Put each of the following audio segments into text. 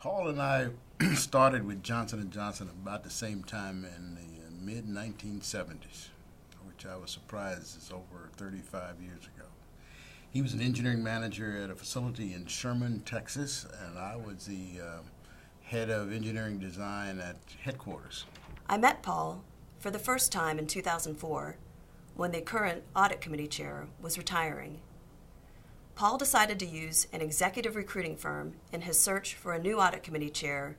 Paul and I started with Johnson & Johnson about the same time in the mid-1970s, which I was surprised is over 35 years ago. He was an engineering manager at a facility in Sherman, Texas, and I was the head of engineering design at headquarters. I met Paul for the first time in 2004 when the current audit committee chair was retiring. Paul decided to use an executive recruiting firm in his search for a new audit committee chair.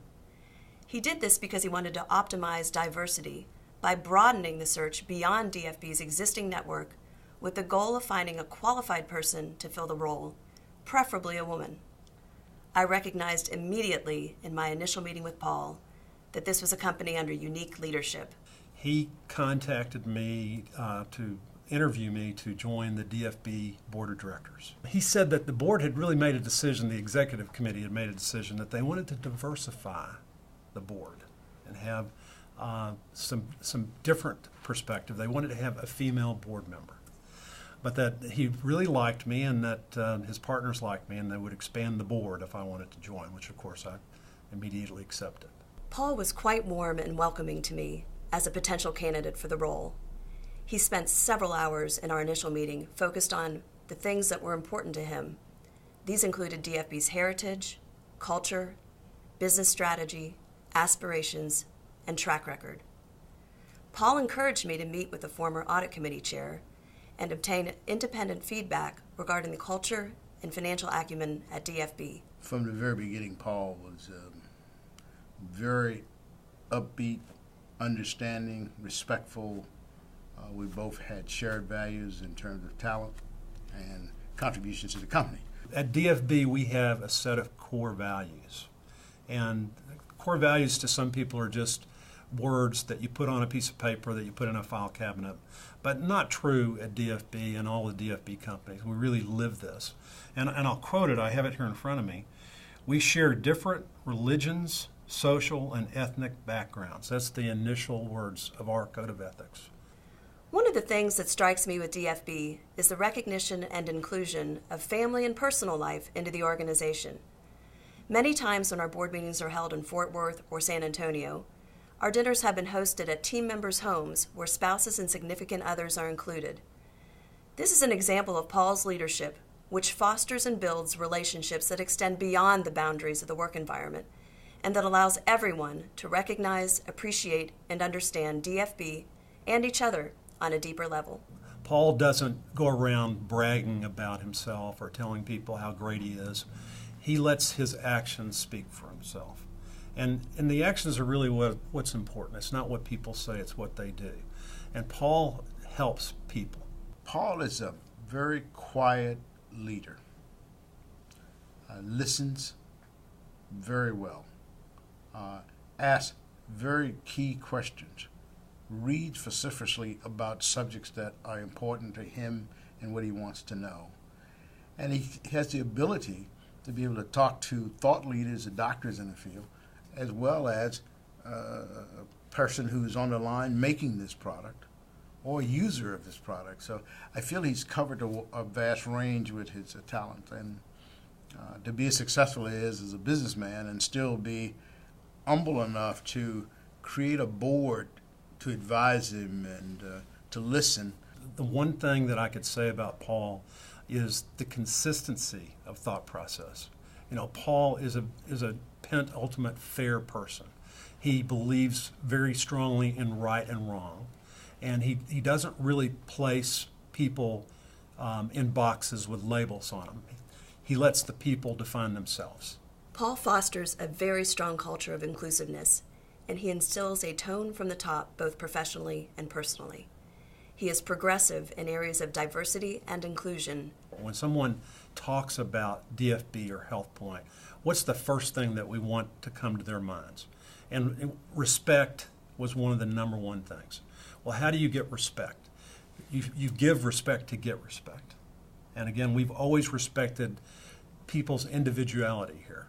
He did this because he wanted to optimize diversity by broadening the search beyond DFB's existing network with the goal of finding a qualified person to fill the role, preferably a woman. I recognized immediately in my initial meeting with Paul that this was a company under unique leadership. He contacted me to interview me to join the DFB board of directors. He said that the board had really made a decision, the executive committee had made a decision that they wanted to diversify the board and have some different perspective. They wanted to have a female board member. But that he really liked me and that his partners liked me and they would expand the board if I wanted to join, which of course I immediately accepted. Paul was quite warm and welcoming to me as a potential candidate for the role. He spent several hours in our initial meeting focused on the things that were important to him. These included DFB's heritage, culture, business strategy, aspirations, and track record. Paul encouraged me to meet with the former audit committee chair and obtain independent feedback regarding the culture and financial acumen at DFB. From the very beginning, Paul was very upbeat, understanding, respectful. We both had shared values in terms of talent and contributions to the company. At DFB, we have a set of core values. And core values to some people are just words that you put on a piece of paper that you put in a file cabinet, but not true at DFB and all the DFB companies. We really live this. And I'll quote it, I have it here in front of me. We share different religions, social, and ethnic backgrounds. That's the initial words of our code of ethics. One of the things that strikes me with DFB is the recognition and inclusion of family and personal life into the organization. Many times when our board meetings are held in Fort Worth or San Antonio, our dinners have been hosted at team members' homes where spouses and significant others are included. This is an example of Paul's leadership, which fosters and builds relationships that extend beyond the boundaries of the work environment and that allows everyone to recognize, appreciate, and understand DFB and each other on a deeper level. Paul doesn't go around bragging about himself or telling people how great he is. He lets his actions speak for himself. And the actions are really what's important. It's not what people say, it's what they do. And Paul helps people. Paul is a very quiet leader. Listens very well. Asks very key questions. Reads vociferously about subjects that are important to him and what he wants to know. And he has the ability to be able to talk to thought leaders and doctors in the field, as well as a person who's on the line making this product or a user of this product. So I feel he's covered a vast range with his talent. And to be as successful as a businessman and still be humble enough to create a board to advise him and to listen. The one thing that I could say about Paul is the consistency of thought process. You know, Paul is a penultimate fair person. He believes very strongly in right and wrong, and he doesn't really place people in boxes with labels on them. He lets the people define themselves. Paul fosters a very strong culture of inclusiveness, and he instills a tone from the top, both professionally and personally. He is progressive in areas of diversity and inclusion. When someone talks about DFB or HealthPoint, what's the first thing that we want to come to their minds? And respect was one of the number one things. Well, how do you get respect? You give respect to get respect. And again, we've always respected people's individuality here.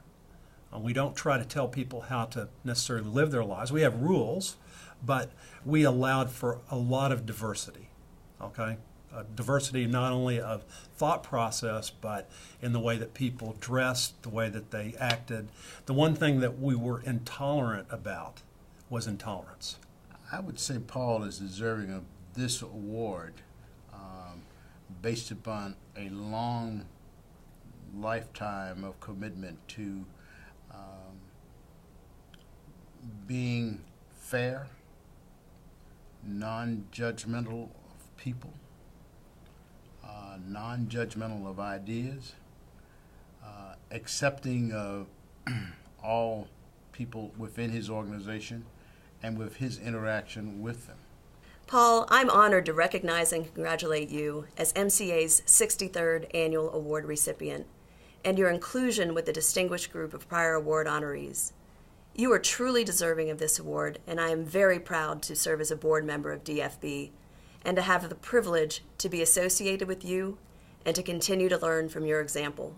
We don't try to tell people how to necessarily live their lives. We have rules, but we allowed for a lot of diversity, okay? diversity not only of thought process, but in the way that people dressed, the way that they acted. The one thing that we were intolerant about was intolerance. I would say Paul is deserving of this award based upon a long lifetime of commitment to being fair, non-judgmental of people, non-judgmental of ideas, accepting of all people within his organization and with his interaction with them. Paul, I'm honored to recognize and congratulate you as MCA's 63rd Annual Award recipient and your inclusion with the distinguished group of prior award honorees. You are truly deserving of this award, and I am very proud to serve as a board member of DFB and to have the privilege to be associated with you and to continue to learn from your example.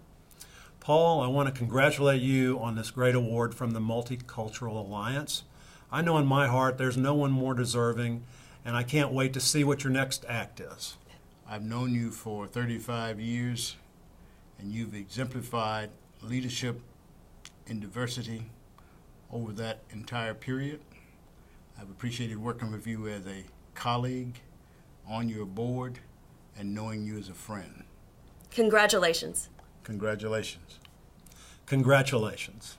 Paul, I want to congratulate you on this great award from the Multicultural Alliance. I know in my heart there's no one more deserving, and I can't wait to see what your next act is. I've known you for 35 years, and you've exemplified leadership in diversity over that entire period. I've appreciated working with you as a colleague, on your board, and knowing you as a friend. Congratulations. Congratulations. Congratulations.